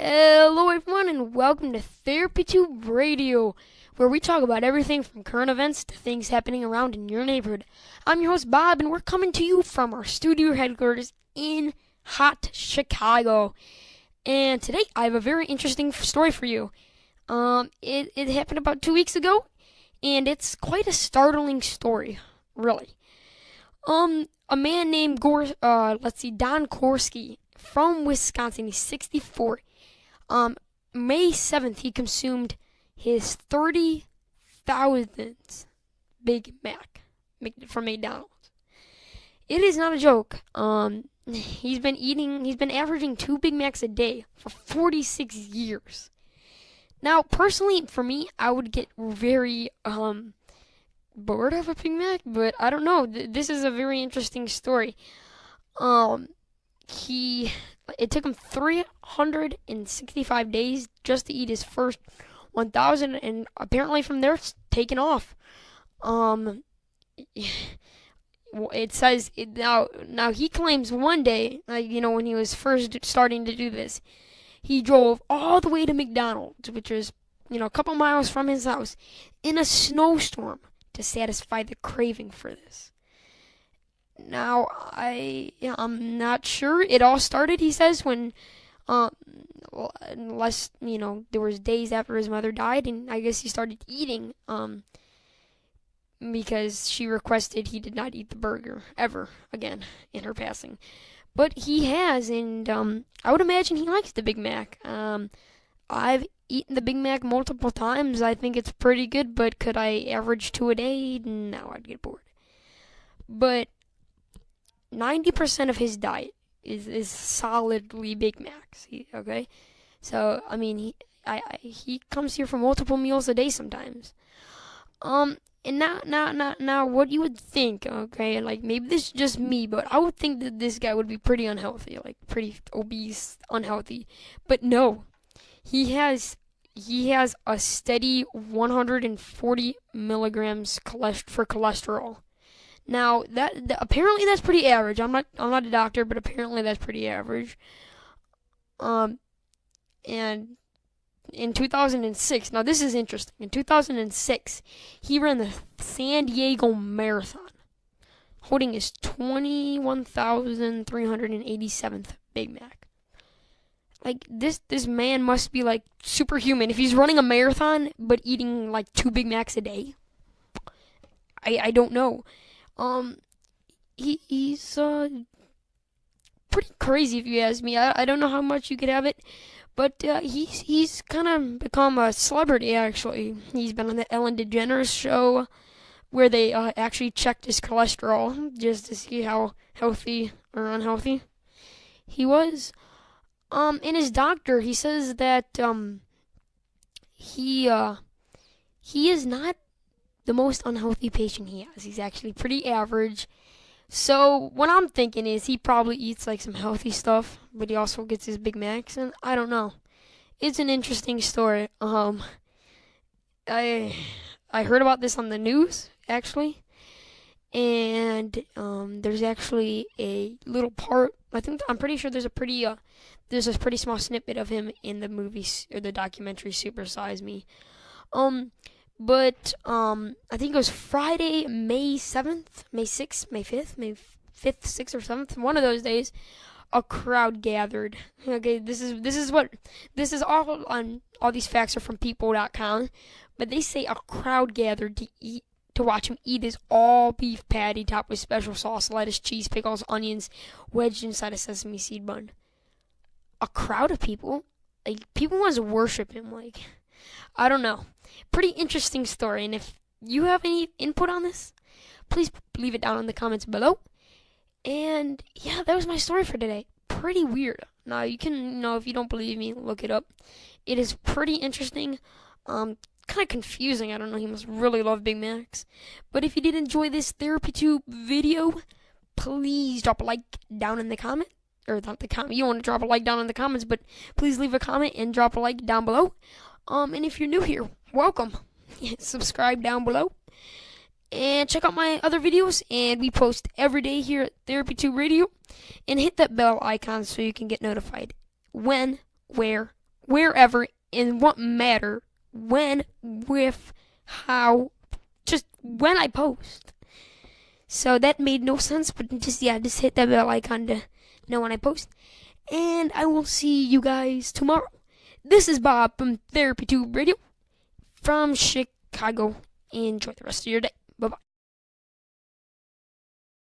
Hello, everyone, and welcome to Therapy Tube Radio, where we talk about everything from current events to things happening around in your neighborhood. I'm your host, Bob, and we're coming to you from our studio headquarters in hot Chicago. And today, I have a very interesting story for you. It happened about 2 weeks ago, and it's quite a startling story, really. A man named Don Korsky from Wisconsin. He's 64. May 7th, he consumed his 30,000th Big Mac from McDonald's. It is not a joke. He's been averaging 2 Big Macs a day for 46 years. Now, personally, for me, I would get very, bored of a Big Mac, but I don't know. This is a very interesting story. It took him 365 days just to eat his first 1,000, and apparently from there it's taken off. It says now he claims one day, when he was first starting to do this, he drove all the way to McDonald's, which is a couple miles from his house, in a snowstorm to satisfy the craving for this. Now, I'm not sure. It all started, he says, when, there was days after his mother died, and I guess he started eating, because she requested he did not eat the burger ever again in her passing. But he has, and, I would imagine he likes the Big Mac. I've eaten the Big Mac multiple times. I think it's pretty good, but could I average 2 a day? No, I'd get bored. But 90% of his diet is solidly Big Macs. Okay, so he comes here for multiple meals a day sometimes. And now, what you would think? Okay, like maybe this is just me, but I would think that this guy would be pretty unhealthy, like pretty obese, unhealthy. But no, he has a steady 140 milligrams for cholesterol. Now apparently that's pretty average. I'm not a doctor, but apparently that's pretty average. And in 2006, now this is interesting. In 2006, he ran the San Diego Marathon, holding his 21,387th Big Mac. Like this man must be like superhuman if he's running a marathon but eating like 2 Big Macs a day. I don't know. He's pretty crazy if you ask me. I don't know how much you could have it, but he's kind of become a celebrity actually. He's been on the Ellen DeGeneres show where they actually checked his cholesterol just to see how healthy or unhealthy he was. And his doctor, he says that he is not the most unhealthy patient he has. He's actually pretty average. So what I'm thinking is he probably eats like some healthy stuff, but he also gets his Big Macs, and I don't know. It's an interesting story. I heard about this on the news actually, and there's actually a little part. I'm pretty sure there's a pretty small snippet of him in the movie or the documentary Super Size Me. But I think it was Friday, May 7th, May 6th, May 5th, May 5th, 6th, or 7th, one of those days, a crowd gathered. Okay, this is all on, all these facts are from people.com, but they say a crowd gathered to watch him eat his all-beef patty topped with special sauce, lettuce, cheese, pickles, onions, wedged inside a sesame seed bun. A crowd of people? Like, people want to worship him, like, I don't know. Pretty interesting story, and if you have any input on this, please leave it down in the comments below. And yeah, that was my story for today. Pretty weird. Now you can, if you don't believe me, look it up. It is pretty interesting. Kind of confusing. I don't know. He must really love Big Macs. But if you did enjoy this Therapy Tube video, please drop a like down in the comment. Or not the comment. You want to drop a like down in the comments, but please leave a comment and drop a like down below. And if you're new here, welcome. Subscribe down below. And check out my other videos. And we post every day here at Therapy Tube Radio. And hit that bell icon so you can get notified when, where, wherever, in what matter, when, with, how, just when I post. So that made no sense, but just hit that bell icon to know when I post. And I will see you guys tomorrow. This is Bob from TherapyTube Radio from Chicago. Enjoy the rest of your day.